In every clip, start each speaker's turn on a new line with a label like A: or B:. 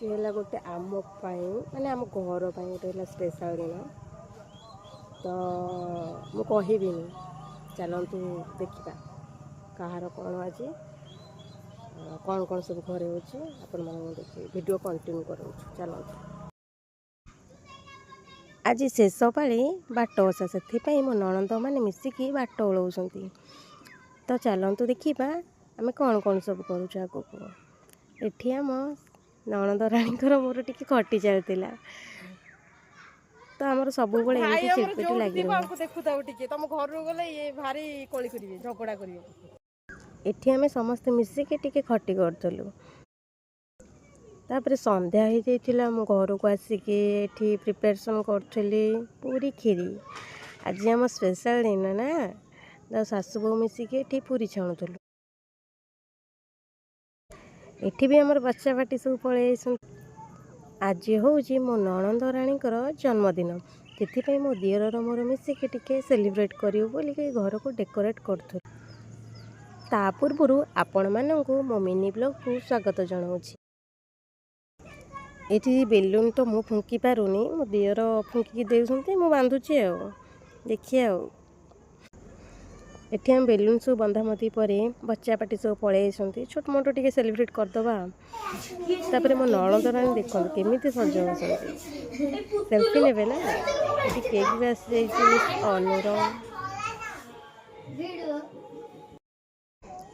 A: है गोटे आम माने आम घर गोटे स्पेशल दिन तो मु कहबिनी चलतु देखा कहार कौन आज कौन कौन सब घरे हो देखिए वीडियो कंटिन्यू करूँ चलतु आज शेष पाली बाट ओषा से मो नणंद मैंने मिसिकी बाट ओलाउछंती तो चलतु देखा आम कौन कौन सब करुँ आगक एठी आम नणंद राणी मोर टी खटी चलता तो आमर सब शिल्पी लगे तुम घर गले ये भारी कली करेंगे झगड़ा करेंगे एठी आम समस्ते मिसिकी टी खटी करूँ तापर संध्या हो जाइला मो घर को आसिकी एठी प्रिपरेशन करी पूरी खीरी आज आम स्पेशल दिन ना तो सासू बो मिसिकी एठी पूरी छाणुलु एठी भी आमर बच्चा बाटी सब पलि आज हूँ मो नणंद राणीकर जन्मदिन से मो दियर मोर मिसिकी टिके सेलिब्रेट करूँ बोल घर को डेकोरेट करूँ ता पूर्व आपण मानू मो मिनी ब्लॉग को स्वागत जनाऊँ ये बेलून तो मु फुंकी पारुनी मो दियर फुंकी देउछंती मु बांधुची देखिए एठी हम बेलून सब बंधामती पर बच्चा पार्टी सब पलि छोट मोट टे सेलिब्रेट करदे तापर मो नणंद रानी देखो केमी सजाऊँ सेल्फी ने ना ये केक भी आसी अनुर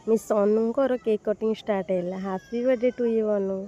A: मिस अनुकर केक कटिंग स्टार्ट है happy birthday to you Anu.